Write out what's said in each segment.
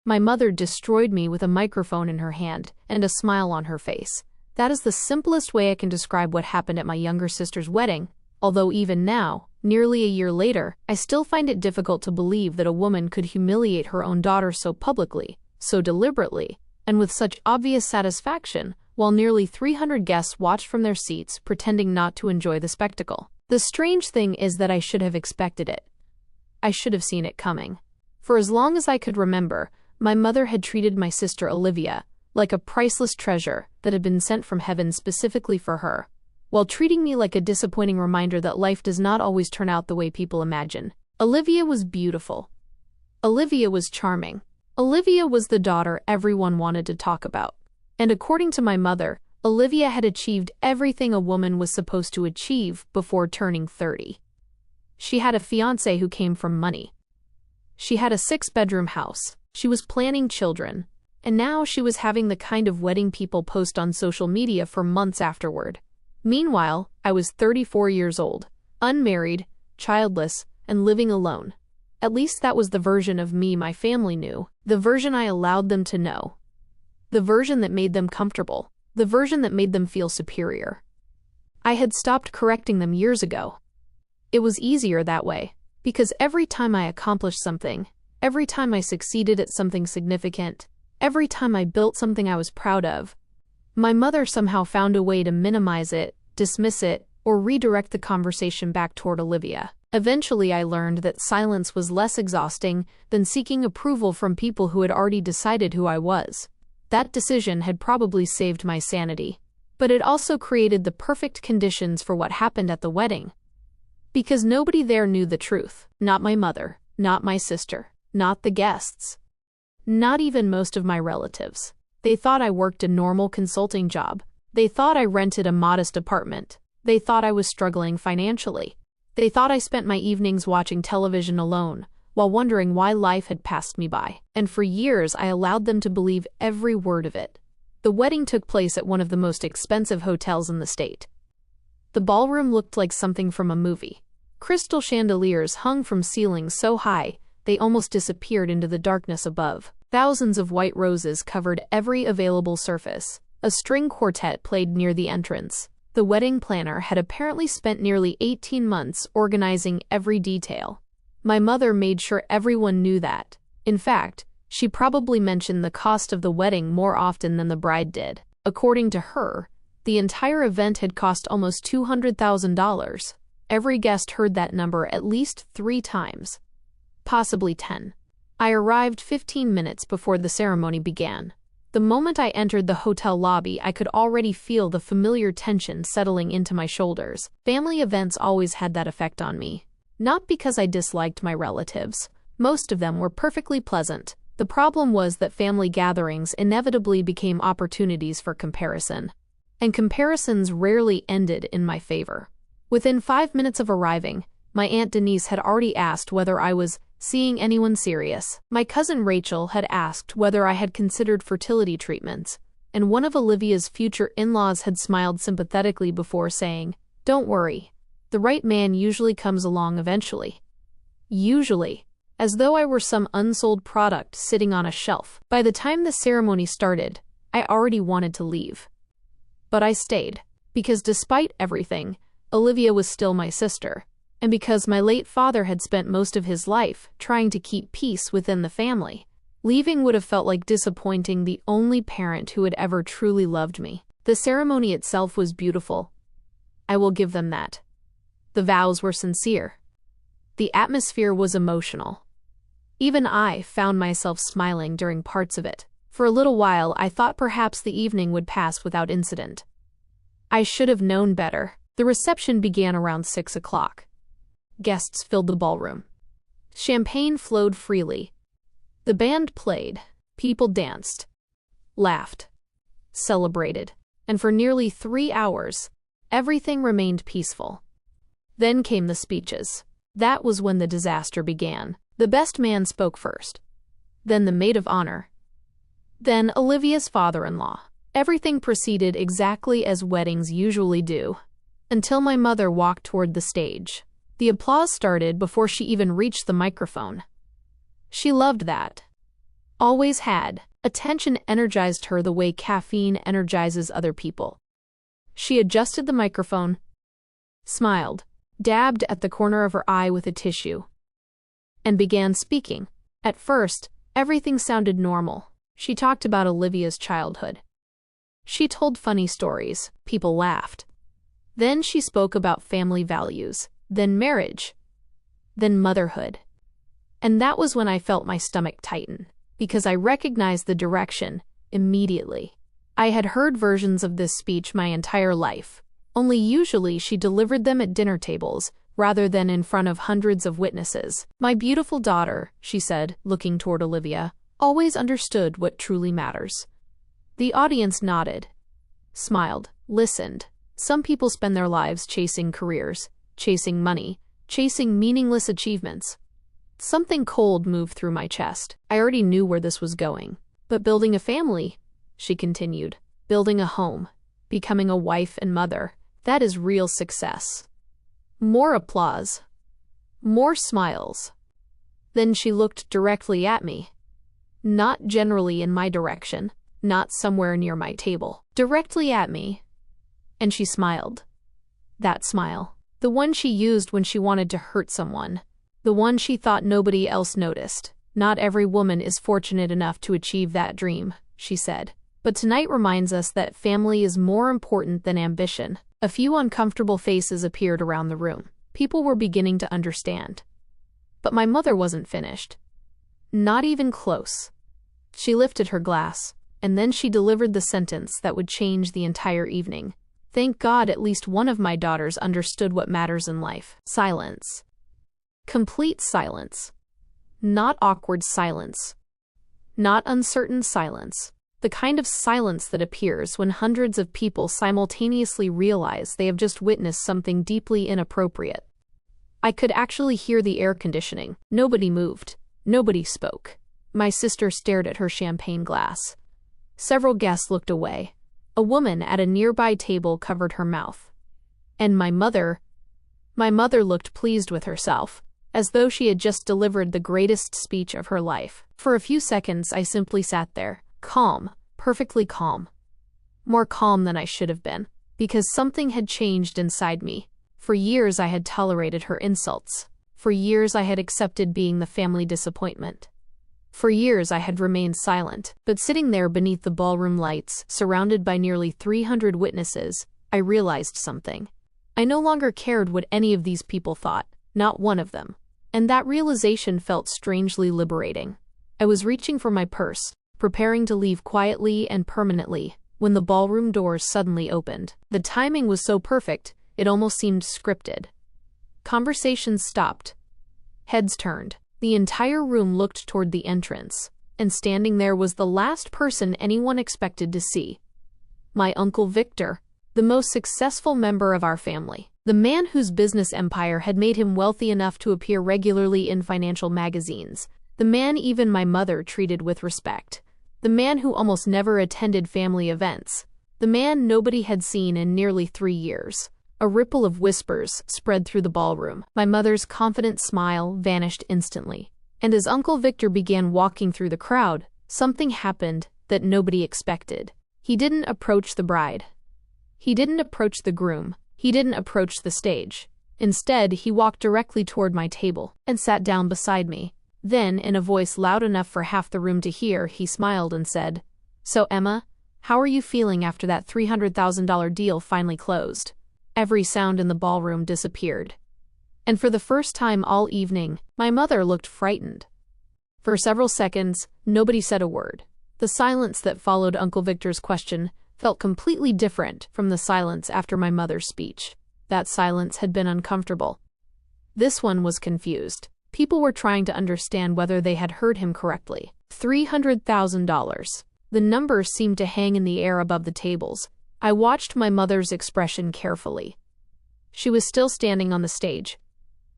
My mother destroyed me with a microphone in her hand and a smile on her face. That is the simplest way I can describe what happened at my younger sister's wedding, although even now, nearly a year later, I still find it difficult to believe that a woman could humiliate her own daughter so publicly, so deliberately, and with such obvious satisfaction, while nearly 300 guests watched from their seats, pretending not to enjoy the spectacle. The strange thing is that I should have expected it. I should have seen it coming. For as long as I could remember, my mother had treated my sister Olivia like a priceless treasure that had been sent from heaven specifically for her, while treating me like a disappointing reminder that life does not always turn out the way people imagine. Olivia was beautiful. Olivia was charming. Olivia was the daughter everyone wanted to talk about. And according to my mother, Olivia had achieved everything a woman was supposed to achieve before turning 30. She had a fiancé who came from money. She had a 6-bedroom house. She was planning children. And now she was having the kind of wedding people post on social media for months afterward. Meanwhile, I was 34 years old, unmarried, childless, and living alone. At least that was the version of me my family knew, the version I allowed them to know, the version that made them comfortable, the version that made them feel superior. I had stopped correcting them years ago. It was easier that way, because every time I accomplished something, every time I succeeded at something significant, every time I built something I was proud of, my mother somehow found a way to minimize it, dismiss it, or redirect the conversation back toward Olivia. Eventually, I learned that silence was less exhausting than seeking approval from people who had already decided who I was. That decision had probably saved my sanity, but it also created the perfect conditions for what happened at the wedding. Because nobody there knew the truth. Not my mother, not my sister, not the guests. Not even most of my relatives. They thought I worked a normal consulting job. They thought I rented a modest apartment. They thought I was struggling financially. They thought I spent my evenings watching television alone, while wondering why life had passed me by. And for years I allowed them to believe every word of it. The wedding took place at one of the most expensive hotels in the state. The ballroom looked like something from a movie. Crystal chandeliers hung from ceilings so high, they almost disappeared into the darkness above. Thousands of white roses covered every available surface. A string quartet played near the entrance. The wedding planner had apparently spent nearly 18 months organizing every detail. My mother made sure everyone knew that. In fact, she probably mentioned the cost of the wedding more often than the bride did. According to her, the entire event had cost almost $200,000. Every guest heard that number at least 3 times. Possibly 10. I arrived 15 minutes before the ceremony began. The moment I entered the hotel lobby, I could already feel the familiar tension settling into my shoulders. Family events always had that effect on me. Not because I disliked my relatives. Most of them were perfectly pleasant. The problem was that family gatherings inevitably became opportunities for comparison. And comparisons rarely ended in my favor. Within 5 minutes of arriving, my Aunt Denise had already asked whether I was seeing anyone serious. My cousin Rachel had asked whether I had considered fertility treatments, and one of Olivia's future in-laws had smiled sympathetically before saying, "Don't worry, the right man usually comes along eventually." Usually, as though I were some unsold product sitting on a shelf. By the time the ceremony started, I already wanted to leave. But I stayed, because despite everything, Olivia was still my sister. And because my late father had spent most of his life trying to keep peace within the family, leaving would have felt like disappointing the only parent who had ever truly loved me. The ceremony itself was beautiful. I will give them that. The vows were sincere. The atmosphere was emotional. Even I found myself smiling during parts of it. For a little while, I thought perhaps the evening would pass without incident. I should have known better. The reception began around 6 o'clock. Guests filled the ballroom. Champagne flowed freely. The band played. People danced, laughed, celebrated. And for nearly 3 hours, everything remained peaceful. Then came the speeches. That was when the disaster began. The best man spoke first. Then the maid of honor. Then Olivia's father-in-law. Everything proceeded exactly as weddings usually do, until my mother walked toward the stage. The applause started before she even reached the microphone. She loved that. Always had. Attention energized her the way caffeine energizes other people. She adjusted the microphone, smiled, dabbed at the corner of her eye with a tissue, and began speaking. At first, everything sounded normal. She talked about Olivia's childhood. She told funny stories. People laughed. Then she spoke about family values, then marriage, then motherhood. And that was when I felt my stomach tighten, because I recognized the direction immediately. I had heard versions of this speech my entire life, only usually she delivered them at dinner tables, rather than in front of hundreds of witnesses. My beautiful daughter, she said, looking toward Olivia, always understood what truly matters. The audience nodded, smiled, listened. Some people spend their lives chasing careers, chasing money, chasing meaningless achievements. Something cold moved through my chest. I already knew where this was going. But building a family, she continued, building a home, becoming a wife and mother, that is real success. More applause. More smiles. Then she looked directly at me. Not generally in my direction, not somewhere near my table. Directly at me. And she smiled. That smile. The one she used when she wanted to hurt someone. The one she thought nobody else noticed. Not every woman is fortunate enough to achieve that dream, she said. But tonight reminds us that family is more important than ambition. A few uncomfortable faces appeared around the room. People were beginning to understand. But my mother wasn't finished. Not even close. She lifted her glass, and then she delivered the sentence that would change the entire evening. Thank God at least one of my daughters understood what matters in life. Silence. Complete silence. Not awkward silence. Not uncertain silence. The kind of silence that appears when hundreds of people simultaneously realize they have just witnessed something deeply inappropriate. I could actually hear the air conditioning. Nobody moved. Nobody spoke. My sister stared at her champagne glass. Several guests looked away. A woman at a nearby table covered her mouth. And my mother looked pleased with herself, as though she had just delivered the greatest speech of her life. For a few seconds I simply sat there, calm, perfectly calm. More calm than I should have been, because something had changed inside me. For years I had tolerated her insults. For years I had accepted being the family disappointment. For years I had remained silent, but sitting there beneath the ballroom lights, surrounded by nearly 300 witnesses, I realized something. I no longer cared what any of these people thought, not one of them. And that realization felt strangely liberating. I was reaching for my purse, preparing to leave quietly and permanently, when the ballroom doors suddenly opened. The timing was so perfect, it almost seemed scripted. Conversations stopped. Heads turned. The entire room looked toward the entrance, and standing there was the last person anyone expected to see. My Uncle Victor, the most successful member of our family. The man whose business empire had made him wealthy enough to appear regularly in financial magazines. The man even my mother treated with respect. The man who almost never attended family events. The man nobody had seen in nearly 3 years. A ripple of whispers spread through the ballroom. My mother's confident smile vanished instantly. And as Uncle Victor began walking through the crowd, something happened that nobody expected. He didn't approach the bride. He didn't approach the groom. He didn't approach the stage. Instead, he walked directly toward my table and sat down beside me. Then, in a voice loud enough for half the room to hear, he smiled and said, "So Emma, how are you feeling after that $300,000 deal finally closed?" Every sound in the ballroom disappeared. And for the first time all evening, my mother looked frightened. For several seconds, nobody said a word. The silence that followed Uncle Victor's question felt completely different from the silence after my mother's speech. That silence had been uncomfortable. This one was confused. People were trying to understand whether they had heard him correctly. $300,000. The number seemed to hang in the air above the tables. I watched my mother's expression carefully. She was still standing on the stage,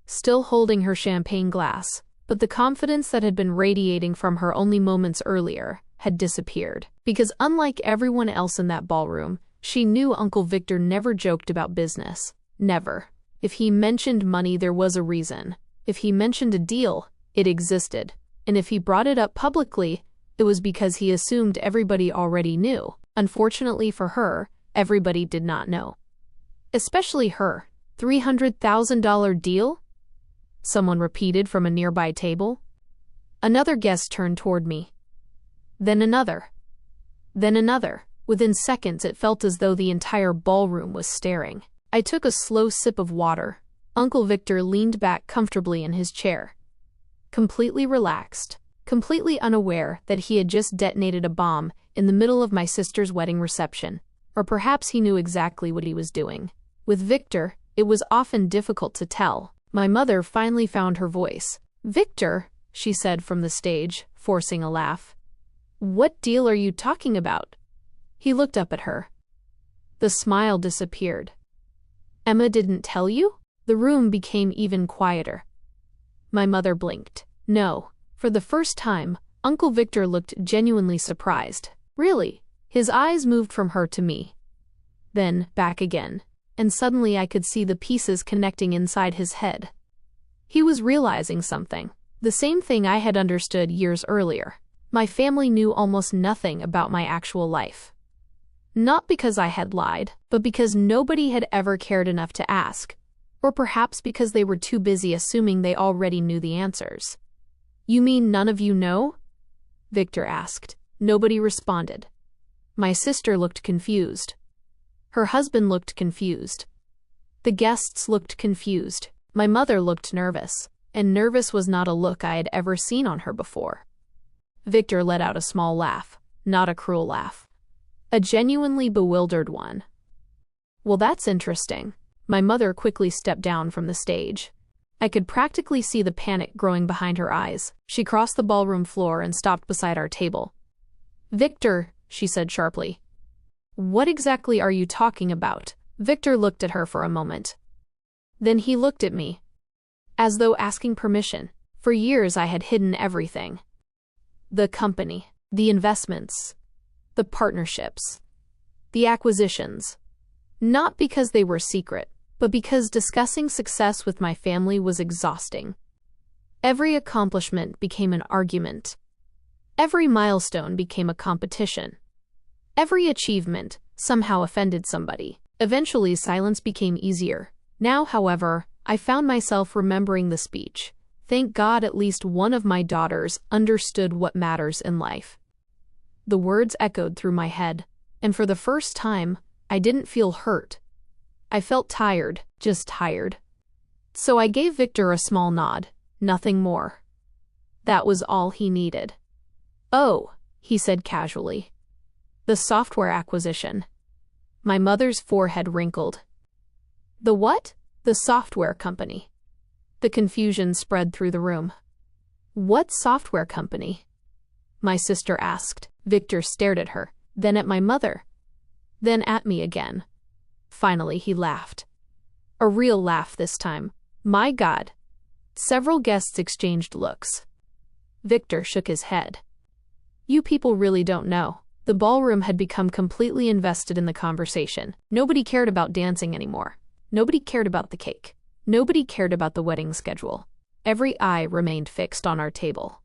still holding her champagne glass, but the confidence that had been radiating from her only moments earlier had disappeared. Because unlike everyone else in that ballroom, she knew Uncle Victor never joked about business. Never. If he mentioned money, there was a reason. If he mentioned a deal, it existed. And if he brought it up publicly, It was because he assumed everybody already knew. Unfortunately for her, everybody did not know. Especially her. $300,000 deal? Someone repeated from a nearby table. Another guest turned toward me. Then another. Then another. Within seconds, it felt as though the entire ballroom was staring. I took a slow sip of water. Uncle Victor leaned back comfortably in his chair. Completely relaxed. Completely unaware that he had just detonated a bomb in the middle of my sister's wedding reception. Or perhaps he knew exactly what he was doing. With Victor, it was often difficult to tell. My mother finally found her voice. "Victor," she said from the stage, forcing a laugh. "What deal are you talking about?" He looked up at her. The smile disappeared. "Emma didn't tell you?" The room became even quieter. My mother blinked. No. For the first time, Uncle Victor looked genuinely surprised. Really? His eyes moved from her to me. Then, back again. And suddenly I could see the pieces connecting inside his head. He was realizing something. The same thing I had understood years earlier. My family knew almost nothing about my actual life. Not because I had lied, but because nobody had ever cared enough to ask. Or perhaps because they were too busy assuming they already knew the answers. "You mean none of you know?" Victor asked. Nobody responded. My sister looked confused. Her husband looked confused. The guests looked confused. My mother looked nervous, and nervous was not a look I had ever seen on her before. Victor let out a small laugh, not a cruel laugh. A genuinely bewildered one. "Well, that's interesting." My mother quickly stepped down from the stage. I could practically see the panic growing behind her eyes. She crossed the ballroom floor and stopped beside our table. "Victor," she said sharply. "What exactly are you talking about?" Victor looked at her for a moment. Then he looked at me, as though asking permission. For years I had hidden everything. The company, the investments, the partnerships, the acquisitions. Not because they were secret, but because discussing success with my family was exhausting. Every accomplishment became an argument. Every milestone became a competition. Every achievement somehow offended somebody. Eventually, silence became easier. Now, however, I found myself remembering the speech. Thank God at least one of my daughters understood what matters in life. The words echoed through my head, and for the first time, I didn't feel hurt. I felt tired, just tired. So I gave Victor a small nod, nothing more. That was all he needed. "Oh," he said casually. "The software acquisition." My mother's forehead wrinkled. "The what?" "The software company." The confusion spread through the room. "What software company?" my sister asked. Victor stared at her, then at my mother, then at me again. Finally, he laughed. A real laugh this time. My God. Several guests exchanged looks. Victor shook his head. "You people really don't know." The ballroom had become completely invested in the conversation. Nobody cared about dancing anymore. Nobody cared about the cake. Nobody cared about the wedding schedule. Every eye remained fixed on our table.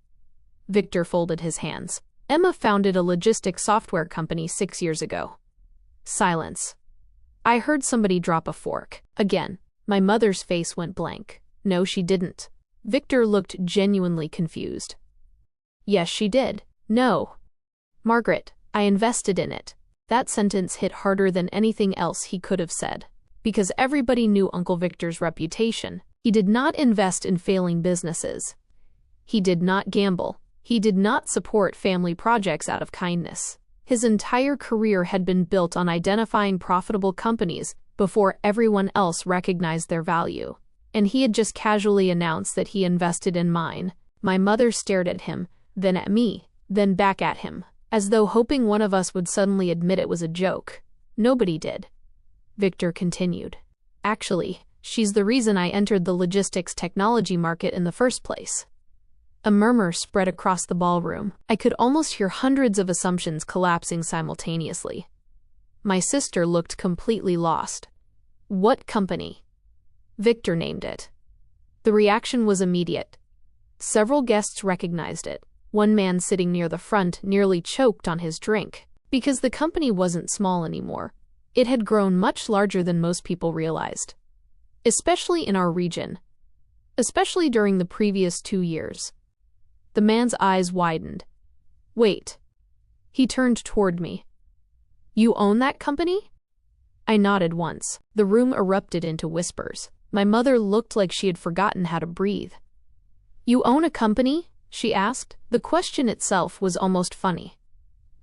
Victor folded his hands. "Emma founded a logistics software company 6 years ago." Silence. I heard somebody drop a fork. Again, my mother's face went blank. No, she didn't. Victor looked genuinely confused. "Yes, she did." "No. Margaret, I invested in it." That sentence hit harder than anything else he could have said. Because everybody knew Uncle Victor's reputation. He did not invest in failing businesses. He did not gamble. He did not support family projects out of kindness. His entire career had been built on identifying profitable companies before everyone else recognized their value. And he had just casually announced that he invested in mine. My mother stared at him, then at me, then back at him, as though hoping one of us would suddenly admit it was a joke. Nobody did. Victor continued. "Actually, she's the reason I entered the logistics technology market in the first place." A murmur spread across the ballroom. I could almost hear hundreds of assumptions collapsing simultaneously. My sister looked completely lost. "What company?" Victor named it. The reaction was immediate. Several guests recognized it. One man sitting near the front nearly choked on his drink. Because the company wasn't small anymore. It had grown much larger than most people realized. Especially in our region. Especially during the previous 2 years. The man's eyes widened. Wait. He turned toward me. You own that company? I nodded once. The room erupted into whispers. My mother looked like she had forgotten how to breathe. You own a company? She asked. The question itself was almost funny.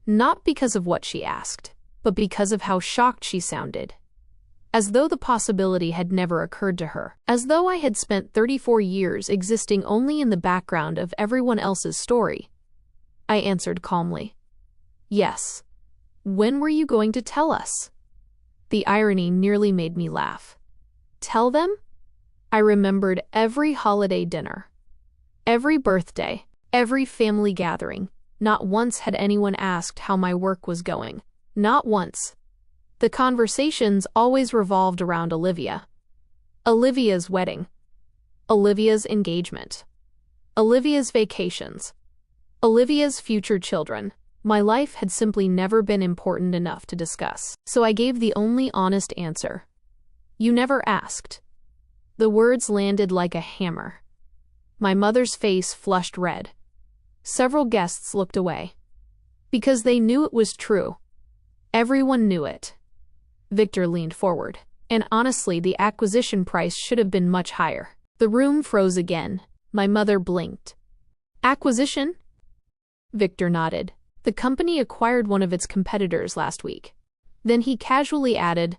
Not because of what she asked, but because of how shocked she sounded. As though the possibility had never occurred to her. As though I had spent 34 years existing only in the background of everyone else's story. I answered calmly. Yes. When were you going to tell us? The irony nearly made me laugh. Tell them? I remembered every holiday dinner. Every birthday. Every family gathering. Not once had anyone asked how my work was going. Not once. The conversations always revolved around Olivia. Olivia's wedding. Olivia's engagement. Olivia's vacations. Olivia's future children. My life had simply never been important enough to discuss. So I gave the only honest answer. You never asked. The words landed like a hammer. My mother's face flushed red. Several guests looked away. Because they knew it was true. Everyone knew it. Victor leaned forward. And honestly, the acquisition price should have been much higher. The room froze again. My mother blinked. Acquisition? Victor nodded. The company acquired one of its competitors last week. Then he casually added,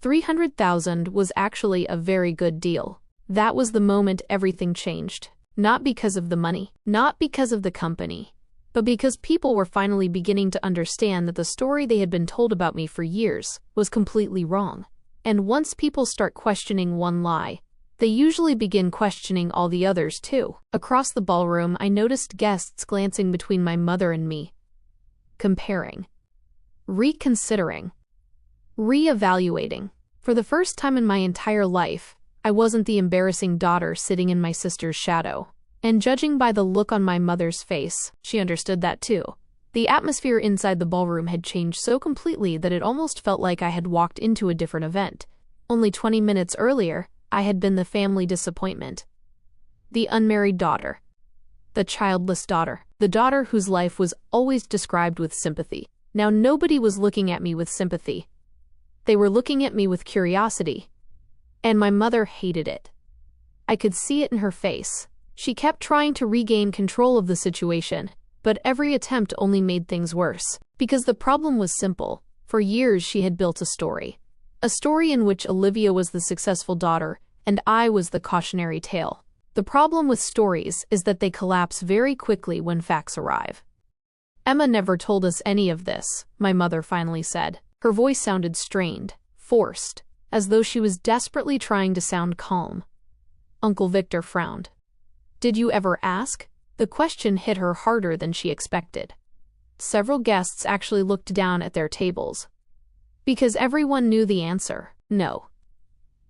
300,000 was actually a very good deal. That was the moment everything changed. Not because of the money, not because of the company, but because people were finally beginning to understand that the story they had been told about me for years was completely wrong. And once people start questioning one lie, they usually begin questioning all the others too. Across the ballroom, I noticed guests glancing between my mother and me. Comparing. Reconsidering. Re-evaluating. For the first time in my entire life, I wasn't the embarrassing daughter sitting in my sister's shadow. And judging by the look on my mother's face, she understood that too. The atmosphere inside the ballroom had changed so completely that it almost felt like I had walked into a different event. Only 20 minutes earlier, I had been the family disappointment. The unmarried daughter. The childless daughter. The daughter whose life was always described with sympathy. Now nobody was looking at me with sympathy. They were looking at me with curiosity. And my mother hated it. I could see it in her face. She kept trying to regain control of the situation, but every attempt only made things worse. Because the problem was simple. For years she had built a story. A story in which Olivia was the successful daughter, and I was the cautionary tale. The problem with stories is that they collapse very quickly when facts arrive. Emma never told us any of this, my mother finally said. Her voice sounded strained, forced, as though she was desperately trying to sound calm. Uncle Victor frowned. Did you ever ask? The question hit her harder than she expected. Several guests actually looked down at their tables. Because everyone knew the answer. No.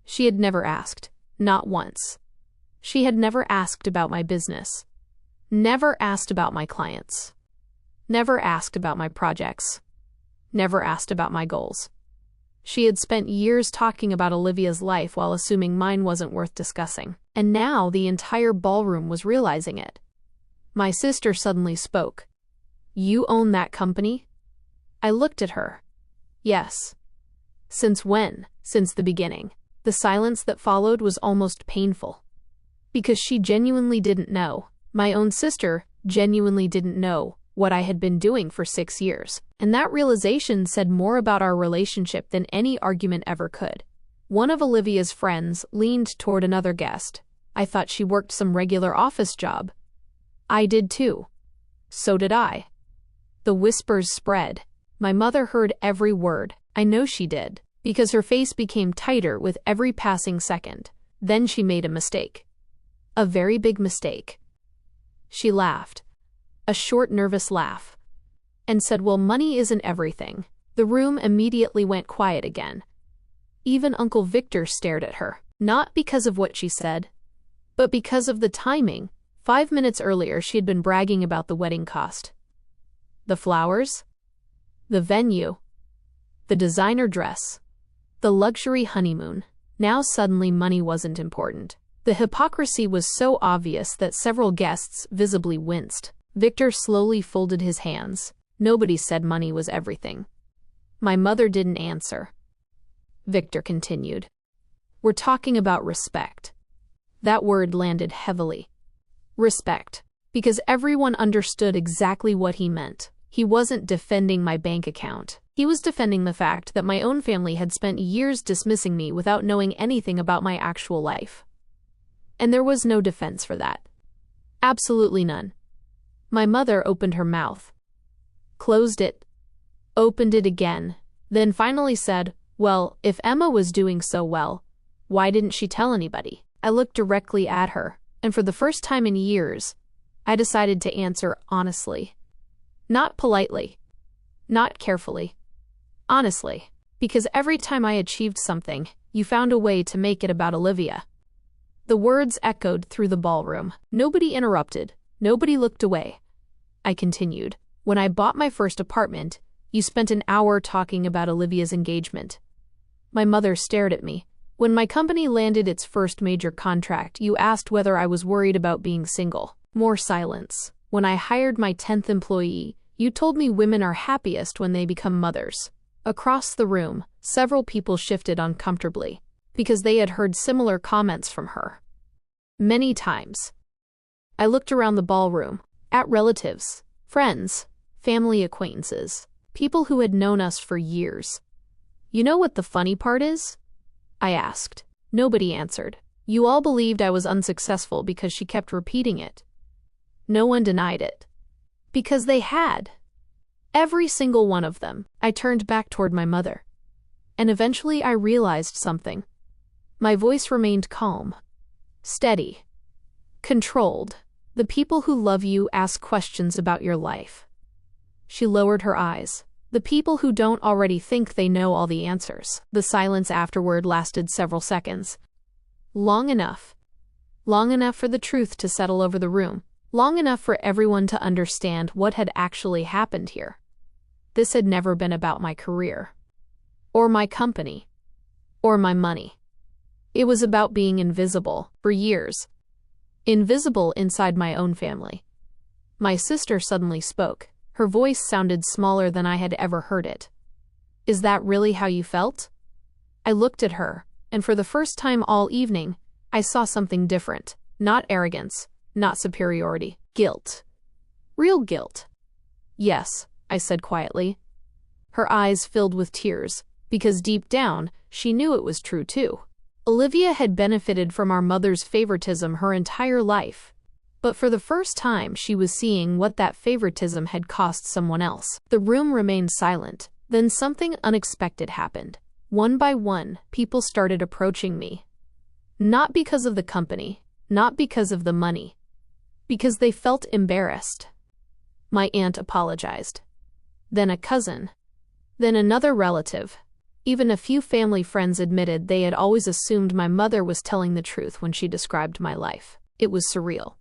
She had never asked. Not once. She had never asked about my business. Never asked about my clients. Never asked about my projects. Never asked about my goals. She had spent years talking about Olivia's life while assuming mine wasn't worth discussing. And now the entire ballroom was realizing it. My sister suddenly spoke. You own that company? I looked at her. Yes. Since when? Since the beginning. The silence that followed was almost painful. Because she genuinely didn't know. My own sister genuinely didn't know what I had been doing for 6 years. And that realization said more about our relationship than any argument ever could. One of Olivia's friends leaned toward another guest. I thought she worked some regular office job. I did too. So did I. The whispers spread. My mother heard every word. I know she did. Because her face became tighter with every passing second. Then she made a mistake. A very big mistake. She laughed. A short, nervous laugh. And said, well, money isn't everything. The room immediately went quiet again. Even Uncle Victor stared at her. Not because of what she said, but because of the timing. 5 minutes earlier, she had been bragging about the wedding cost. The flowers? The venue? The designer dress? The luxury honeymoon? Now suddenly money wasn't important. The hypocrisy was so obvious that several guests visibly winced. Victor slowly folded his hands. Nobody said money was everything. My mother didn't answer. Victor continued. We're talking about respect. That word landed heavily. Respect. Because everyone understood exactly what he meant. He wasn't defending my bank account. He was defending the fact that my own family had spent years dismissing me without knowing anything about my actual life. And there was no defense for that. Absolutely none. My mother opened her mouth, closed it, opened it again, then finally said, well, if Emma was doing so well, why didn't she tell anybody? I looked directly at her, and for the first time in years, I decided to answer honestly. Not politely, not carefully, honestly, because every time I achieved something, you found a way to make it about Olivia. The words echoed through the ballroom. Nobody interrupted. Nobody looked away. I continued. When I bought my first apartment, you spent an hour talking about Olivia's engagement. My mother stared at me. When my company landed its first major contract, you asked whether I was worried about being single. More silence. When I hired my 10th employee, you told me women are happiest when they become mothers. Across the room, several people shifted uncomfortably, because they had heard similar comments from her. Many times. I looked around the ballroom, at relatives, friends, family acquaintances, people who had known us for years. You know what the funny part is? I asked. Nobody answered. You all believed I was unsuccessful because she kept repeating it. No one denied it. Because they had. Every single one of them. I turned back toward my mother. And eventually I realized something. My voice remained calm, steady, controlled. The people who love you ask questions about your life. She lowered her eyes. The people who don't already think they know all the answers. The silence afterward lasted several seconds. Long enough. Long enough for the truth to settle over the room. Long enough for everyone to understand what had actually happened here. This had never been about my career, or my company, or my money. It was about being invisible for years. Invisible inside my own family. My sister suddenly spoke. Her voice sounded smaller than I had ever heard it. Is that really how you felt? I looked at her, and for the first time all evening, I saw something different. Not arrogance, not superiority. Guilt. Real guilt. Yes, I said quietly. Her eyes filled with tears, because deep down, she knew it was true too. Olivia had benefited from our mother's favoritism her entire life. But for the first time, she was seeing what that favoritism had cost someone else. The room remained silent. Then something unexpected happened. One by one, people started approaching me. Not because of the company, not because of the money, because they felt embarrassed. My aunt apologized. Then a cousin. Then another relative. Even a few family friends admitted they had always assumed my mother was telling the truth when she described my life. It was surreal.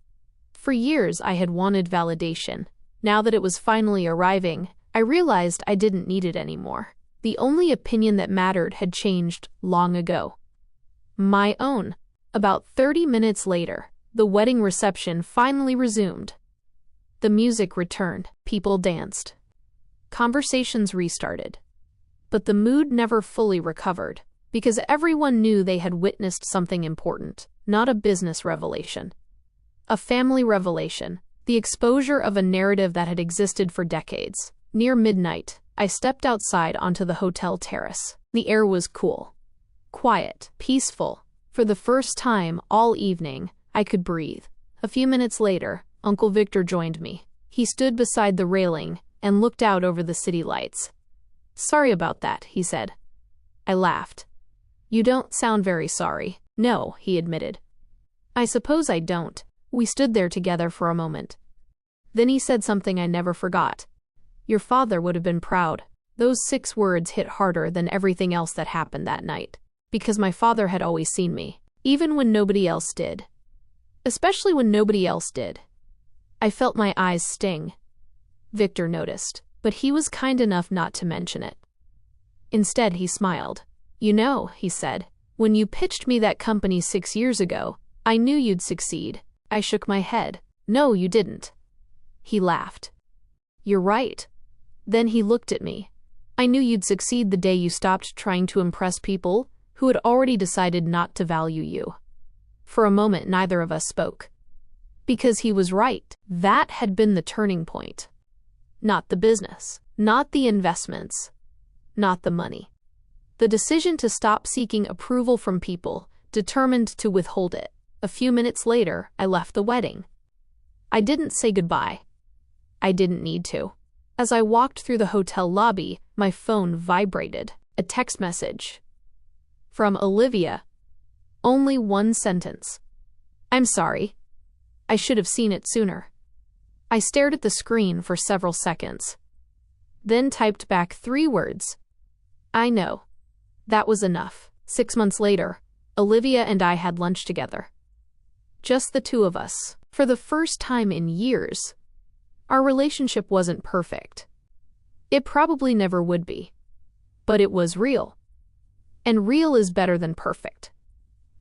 For years, I had wanted validation. Now that it was finally arriving, I realized I didn't need it anymore. The only opinion that mattered had changed long ago. My own. About 30 minutes later, the wedding reception finally resumed. The music returned. People danced. Conversations restarted. But the mood never fully recovered, because everyone knew they had witnessed something important, not a business revelation. A family revelation, the exposure of a narrative that had existed for decades. Near midnight, I stepped outside onto the hotel terrace. The air was cool, quiet, peaceful. For the first time all evening, I could breathe. A few minutes later, Uncle Victor joined me. He stood beside the railing and looked out over the city lights. Sorry about that, he said. I laughed. You don't sound very sorry. No, he admitted. I suppose I don't. We stood there together for a moment. Then he said something I never forgot. Your father would have been proud. Those 6 words hit harder than everything else that happened that night. Because my father had always seen me, even when nobody else did. especially when nobody else did. I felt my eyes sting. Victor noticed, but he was kind enough not to mention it. Instead, he smiled. "You know," he said, "when you pitched me that company 6 years ago, I knew you'd succeed." I shook my head. "No, you didn't." He laughed. "You're right." Then he looked at me. "I knew you'd succeed the day you stopped trying to impress people who had already decided not to value you." For a moment, neither of us spoke. Because he was right. That had been the turning point. Not the business, not the investments, not the money. The decision to stop seeking approval from people, determined to withhold it. A few minutes later, I left the wedding. I didn't say goodbye. I didn't need to. As I walked through the hotel lobby, my phone vibrated. A text message. From Olivia. Only one sentence. "I'm sorry. I should have seen it sooner." I stared at the screen for several seconds. Then typed back 3 words. "I know." That was enough. 6 months later, Olivia and I had lunch together. Just the two of us. For the first time in years. Our relationship wasn't perfect. It probably never would be. But it was real. And real is better than perfect.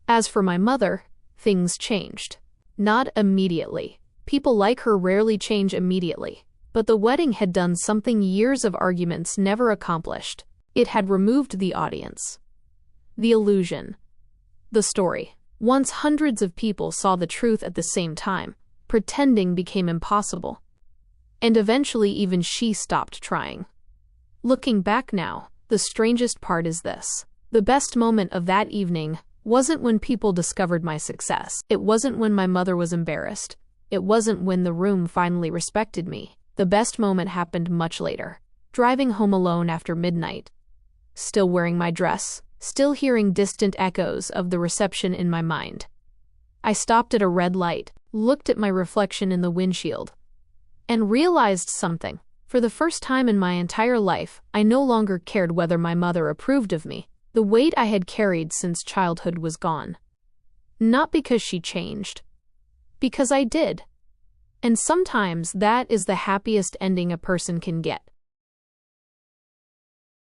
As for my mother, things changed. Not immediately. People like her rarely change immediately. But the wedding had done something years of arguments never accomplished. It had removed the audience. The illusion. The story. Once hundreds of people saw the truth at the same time, pretending became impossible. And eventually even she stopped trying. Looking back now, the strangest part is this. The best moment of that evening wasn't when people discovered my success. It wasn't when my mother was embarrassed. It wasn't when the room finally respected me. The best moment happened much later. Driving home alone after midnight. Still wearing my dress, still hearing distant echoes of the reception in my mind. I stopped at a red light, looked at my reflection in the windshield, and realized something. For the first time in my entire life, I no longer cared whether my mother approved of me. The weight I had carried since childhood was gone. Not because she changed. Because I did. And sometimes that is the happiest ending a person can get.